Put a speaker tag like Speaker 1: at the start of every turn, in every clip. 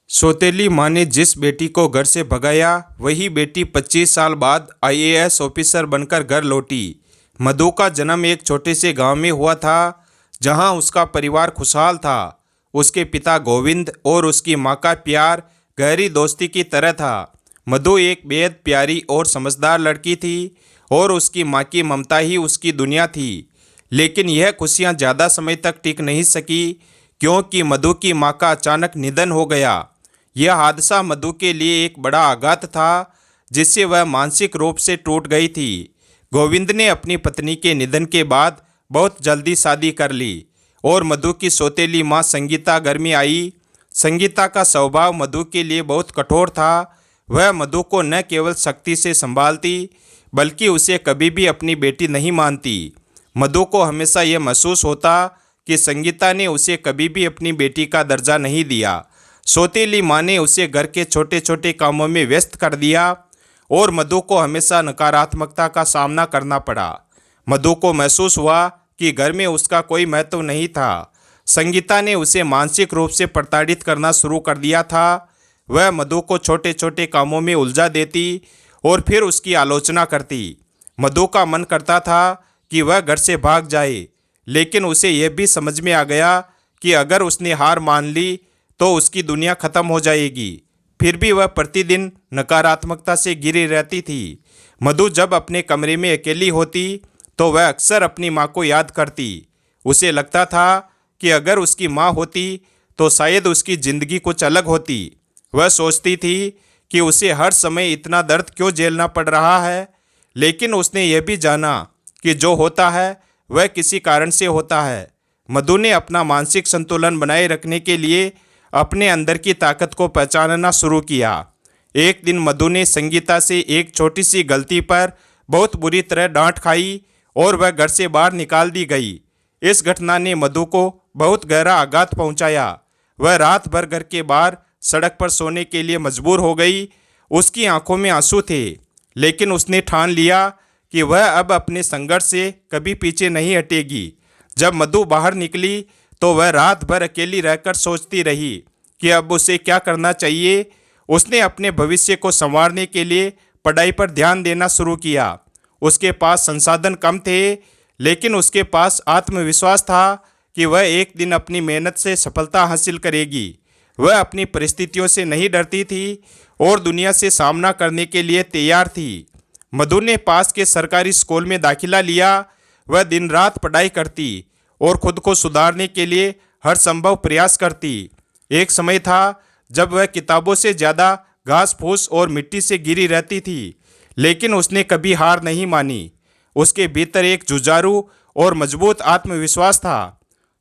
Speaker 1: सौतेली माँ ने जिस बेटी को घर से भगाया वही बेटी 25 साल बाद आईएएस ऑफिसर बनकर घर लौटी। मधु का जन्म एक छोटे से गांव में हुआ था, जहां उसका परिवार खुशहाल था। उसके पिता गोविंद और उसकी माँ का प्यार गहरी दोस्ती की तरह था। मधु एक बेहद प्यारी और समझदार लड़की थी और उसकी माँ की ममता ही उसकी दुनिया थी। लेकिन यह खुशियाँ ज़्यादा समय तक टिक नहीं सकी, क्योंकि मधु की माँ का अचानक निधन हो गया। यह हादसा मधु के लिए एक बड़ा आघात था, जिससे वह मानसिक रूप से टूट गई थी। गोविंद ने अपनी पत्नी के निधन के बाद बहुत जल्दी शादी कर ली और मधु की सौतेली माँ संगीता घर में आई। संगीता का स्वभाव मधु के लिए बहुत कठोर था। वह मधु को न केवल सख्ती से संभालती, बल्कि उसे कभी भी अपनी बेटी नहीं मानती। मधु को हमेशा यह महसूस होता कि संगीता ने उसे कभी भी अपनी बेटी का दर्जा नहीं दिया। सौतेली माँ ने उसे घर के छोटे छोटे कामों में व्यस्त कर दिया और मधु को हमेशा नकारात्मकता का सामना करना पड़ा। मधु को महसूस हुआ कि घर में उसका कोई महत्व नहीं था। संगीता ने उसे मानसिक रूप से प्रताड़ित करना शुरू कर दिया था। वह मधु को छोटे छोटे कामों में उलझा देती और फिर उसकी आलोचना करती। मधु का मन करता था कि वह घर से भाग जाए, लेकिन उसे यह भी समझ में आ गया कि अगर उसने हार मान ली तो उसकी दुनिया खत्म हो जाएगी। फिर भी वह प्रतिदिन नकारात्मकता से घिरी रहती थी। मधु जब अपने कमरे में अकेली होती तो वह अक्सर अपनी माँ को याद करती। उसे लगता था कि अगर उसकी माँ होती तो शायद उसकी ज़िंदगी कुछ अलग होती। वह सोचती थी कि उसे हर समय इतना दर्द क्यों झेलना पड़ रहा है, लेकिन उसने यह भी जाना कि जो होता है वह किसी कारण से होता है। मधु ने अपना मानसिक संतुलन बनाए रखने के लिए अपने अंदर की ताकत को पहचानना शुरू किया। एक दिन मधु ने संगीता से एक छोटी सी गलती पर बहुत बुरी तरह डांट खाई और वह घर से बाहर निकाल दी गई। इस घटना ने मधु को बहुत गहरा आघात पहुंचाया। वह रात भर घर के बाहर सड़क पर सोने के लिए मजबूर हो गई। उसकी आंखों में आंसू थे, लेकिन उसने ठान लिया कि वह अब अपने संघर्ष से कभी पीछे नहीं हटेगी। जब मधु बाहर निकली तो वह रात भर अकेली रहकर सोचती रही कि अब उसे क्या करना चाहिए। उसने अपने भविष्य को संवारने के लिए पढ़ाई पर ध्यान देना शुरू किया। उसके पास संसाधन कम थे, लेकिन उसके पास आत्मविश्वास था कि वह एक दिन अपनी मेहनत से सफलता हासिल करेगी। वह अपनी परिस्थितियों से नहीं डरती थी और दुनिया से सामना करने के लिए तैयार थी। मधु ने पास के सरकारी स्कूल में दाखिला लिया। वह दिन रात पढ़ाई करती और खुद को सुधारने के लिए हर संभव प्रयास करती। एक समय था जब वह किताबों से ज़्यादा घास फूस और मिट्टी से घिरी रहती थी, लेकिन उसने कभी हार नहीं मानी। उसके भीतर एक जुझारू और मजबूत आत्मविश्वास था,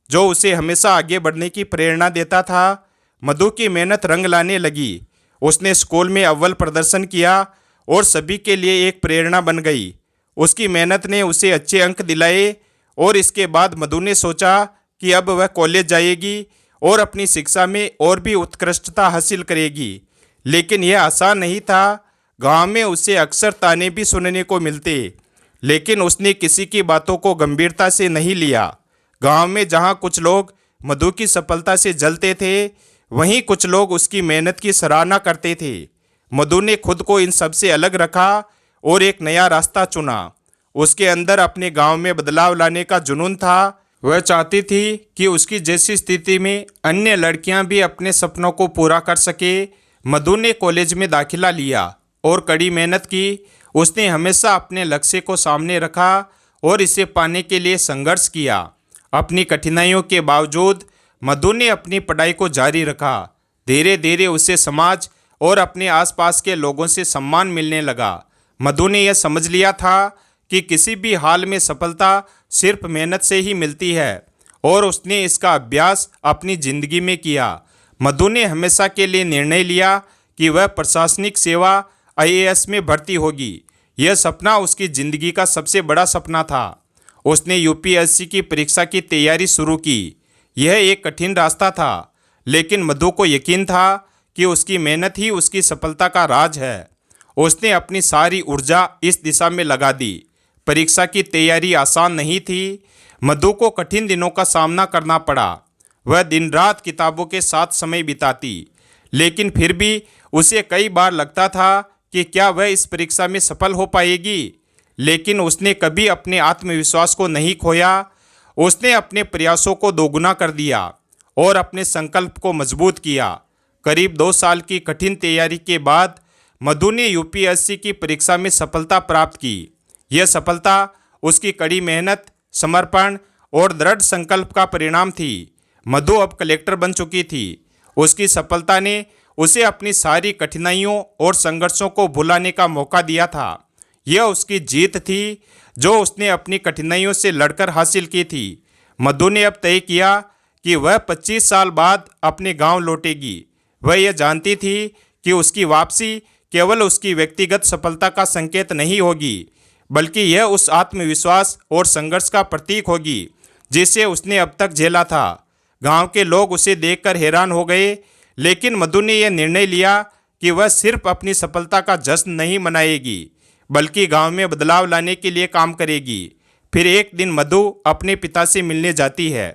Speaker 1: जो उसे हमेशा आगे बढ़ने की प्रेरणा देता था। मधु की मेहनत रंग लाने लगी। उसने स्कूल में अव्वल प्रदर्शन किया और सभी के लिए एक प्रेरणा बन गई। उसकी मेहनत ने उसे अच्छे अंक दिलाए और इसके बाद मधु ने सोचा कि अब वह कॉलेज जाएगी और अपनी शिक्षा में और भी उत्कृष्टता हासिल करेगी। लेकिन यह आसान नहीं था। गांव में उसे अक्सर ताने भी सुनने को मिलते, लेकिन उसने किसी की बातों को गंभीरता से नहीं लिया। गांव में जहां कुछ लोग मधु की सफलता से जलते थे, वहीं कुछ लोग उसकी मेहनत की सराहना करते थे। मधु ने खुद को इन सब से अलग रखा और एक नया रास्ता चुना। उसके अंदर अपने गांव में बदलाव लाने का जुनून था। वह चाहती थी कि उसकी जैसी स्थिति में अन्य लड़कियां भी अपने सपनों को पूरा कर सके। मधु ने कॉलेज में दाखिला लिया और कड़ी मेहनत की। उसने हमेशा अपने लक्ष्य को सामने रखा और इसे पाने के लिए संघर्ष किया। अपनी कठिनाइयों के बावजूद मधु ने अपनी पढ़ाई को जारी रखा। धीरे धीरे उसे समाज और अपने आसपास के लोगों से सम्मान मिलने लगा। मधु ने यह समझ लिया था कि किसी भी हाल में सफलता सिर्फ मेहनत से ही मिलती है, और उसने इसका अभ्यास अपनी ज़िंदगी में किया। मधु ने हमेशा के लिए निर्णय लिया कि वह प्रशासनिक सेवा आईएएस में भर्ती होगी। यह सपना उसकी ज़िंदगी का सबसे बड़ा सपना था। उसने यूपीएससी की परीक्षा की तैयारी शुरू की। यह एक कठिन रास्ता था, लेकिन मधु को यकीन था कि उसकी मेहनत ही उसकी सफलता का राज है। उसने अपनी सारी ऊर्जा इस दिशा में लगा दी। परीक्षा की तैयारी आसान नहीं थी। मधु को कठिन दिनों का सामना करना पड़ा। वह दिन रात किताबों के साथ समय बिताती, लेकिन फिर भी उसे कई बार लगता था कि क्या वह इस परीक्षा में सफल हो पाएगी। लेकिन उसने कभी अपने आत्मविश्वास को नहीं खोया। उसने अपने प्रयासों को दोगुना कर दिया और अपने संकल्प को मजबूत किया। करीब 2 साल की कठिन तैयारी के बाद मधु ने यूपीएससी की परीक्षा में सफलता प्राप्त की। यह सफलता उसकी कड़ी मेहनत, समर्पण और दृढ़ संकल्प का परिणाम थी। मधु अब कलेक्टर बन चुकी थी। उसकी सफलता ने उसे अपनी सारी कठिनाइयों और संघर्षों को भुलाने का मौका दिया था। यह उसकी जीत थी जो उसने अपनी कठिनाइयों से लड़कर हासिल की थी। मधु ने अब तय किया कि वह 25 साल बाद अपने गांव लौटेगी। वह यह जानती थी कि उसकी वापसी केवल उसकी व्यक्तिगत सफलता का संकेत नहीं होगी, बल्कि यह उस आत्मविश्वास और संघर्ष का प्रतीक होगी जिसे उसने अब तक झेला था। गांव के लोग उसे देखकर हैरान हो गए, लेकिन मधु ने यह निर्णय लिया कि वह सिर्फ अपनी सफलता का जश्न नहीं मनाएगी, बल्कि गांव में बदलाव लाने के लिए काम करेगी। फिर एक दिन मधु अपने पिता से मिलने जाती है।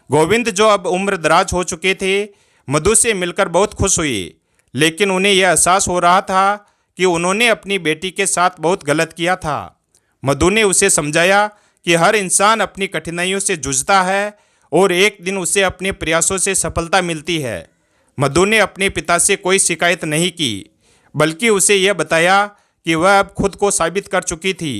Speaker 1: गोविंद, जो अब उम्र दराज हो चुके थे, मधु से मिलकर बहुत खुश हुए, लेकिन उन्हें यह एहसास हो रहा था कि उन्होंने अपनी बेटी के साथ बहुत गलत किया था। मधु ने उसे समझाया कि हर इंसान अपनी कठिनाइयों से जूझता है और एक दिन उसे अपने प्रयासों से सफलता मिलती है। मधु ने अपने पिता से कोई शिकायत नहीं की, बल्कि उसे यह बताया कि वह अब खुद को साबित कर चुकी थी।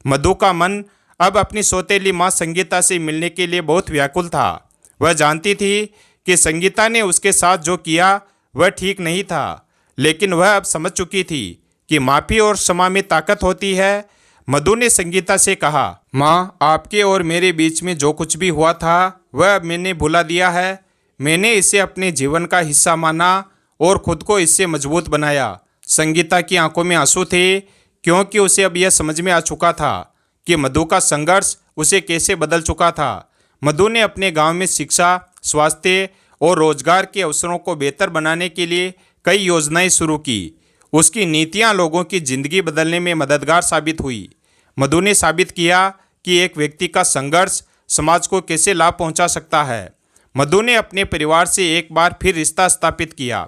Speaker 1: मधु का मन अब अपनी सौतेली माँ संगीता से मिलने के लिए बहुत व्याकुल था। वह जानती थी कि संगीता ने उसके साथ जो किया वह ठीक नहीं था, लेकिन वह अब समझ चुकी थी कि माफ़ी और क्षमा में ताकत होती है। मधु ने संगीता से कहा, माँ, आपके और मेरे बीच में जो कुछ भी हुआ था वह अब मैंने भुला दिया है। मैंने इसे अपने जीवन का हिस्सा माना और खुद को इससे मजबूत बनाया। संगीता की आंखों में आंसू थे, क्योंकि उसे अब यह समझ में आ चुका था कि मधु का संघर्ष उसे कैसे बदल चुका था। मधु ने अपने गांव में शिक्षा, स्वास्थ्य और रोजगार के अवसरों को बेहतर बनाने के लिए कई योजनाएं शुरू की। उसकी नीतियां लोगों की जिंदगी बदलने में मददगार साबित हुई। मधु ने साबित किया कि एक व्यक्ति का संघर्ष समाज को कैसे लाभ पहुंचा सकता है। मधु ने अपने परिवार से एक बार फिर रिश्ता स्थापित किया।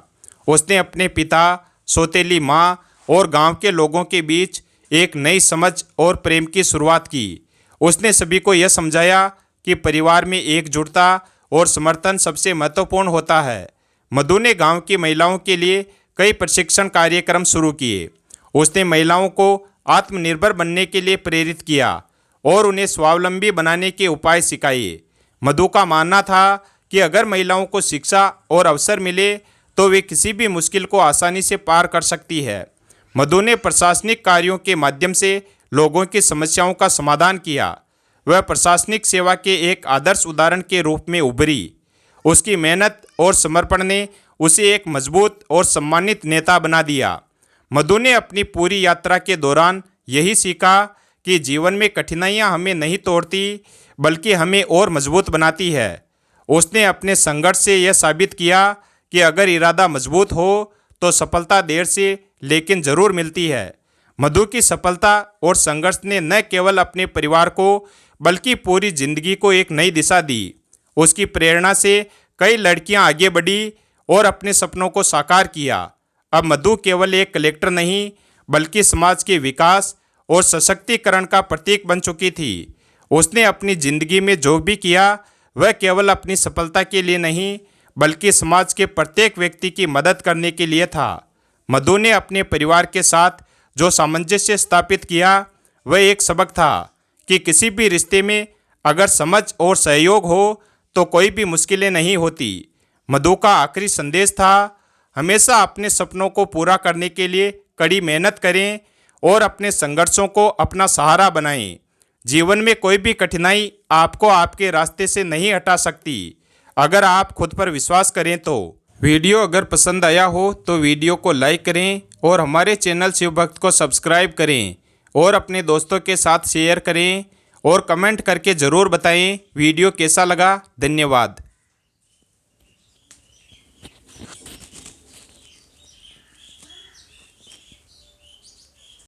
Speaker 1: उसने अपने पिता, सौतेली माँ और गांव के लोगों के बीच एक नई समझ और प्रेम की शुरुआत की। उसने सभी को यह समझाया कि परिवार में एकजुटता और समर्थन सबसे महत्वपूर्ण होता है। मधु ने गांव की महिलाओं के लिए कई प्रशिक्षण कार्यक्रम शुरू किए। उसने महिलाओं को आत्मनिर्भर बनने के लिए प्रेरित किया और उन्हें स्वावलंबी बनाने के उपाय सिखाए। मधु का मानना था कि अगर महिलाओं को शिक्षा और अवसर मिले तो वे किसी भी मुश्किल को आसानी से पार कर सकती है। मधु ने प्रशासनिक कार्यों के माध्यम से लोगों की समस्याओं का समाधान किया। वह प्रशासनिक सेवा के एक आदर्श उदाहरण के रूप में उभरी। उसकी मेहनत और समर्पण ने उसे एक मजबूत और सम्मानित नेता बना दिया। मधु ने अपनी पूरी यात्रा के दौरान यही सीखा कि जीवन में कठिनाइयां हमें नहीं तोड़ती, बल्कि हमें और मजबूत बनाती है। उसने अपने संघर्ष से यह साबित किया कि अगर इरादा मजबूत हो तो सफलता देर से लेकिन ज़रूर मिलती है। मधु की सफलता और संघर्ष ने न केवल अपने परिवार को बल्कि पूरी जिंदगी को एक नई दिशा दी। उसकी प्रेरणा से कई लड़कियां आगे बढ़ी और अपने सपनों को साकार किया। अब मधु केवल एक कलेक्टर नहीं, बल्कि समाज के विकास और सशक्तिकरण का प्रतीक बन चुकी थी। उसने अपनी जिंदगी में जो भी किया वह केवल अपनी सफलता के लिए नहीं, बल्कि समाज के प्रत्येक व्यक्ति की मदद करने के लिए था। मधु ने अपने परिवार के साथ जो सामंजस्य स्थापित किया वह एक सबक था कि किसी भी रिश्ते में अगर समझ और सहयोग हो तो कोई भी मुश्किलें नहीं होती। मधु का आखिरी संदेश था, हमेशा अपने सपनों को पूरा करने के लिए कड़ी मेहनत करें और अपने संघर्षों को अपना सहारा बनाएं। जीवन में कोई भी कठिनाई आपको आपके रास्ते से नहीं हटा सकती, अगर आप खुद पर विश्वास करें तो। वीडियो अगर पसंद आया हो तो वीडियो को लाइक करें और हमारे चैनल शिव भक्त को सब्सक्राइब करें और अपने दोस्तों के साथ शेयर करें और कमेंट करके ज़रूर बताएं वीडियो कैसा लगा। धन्यवाद।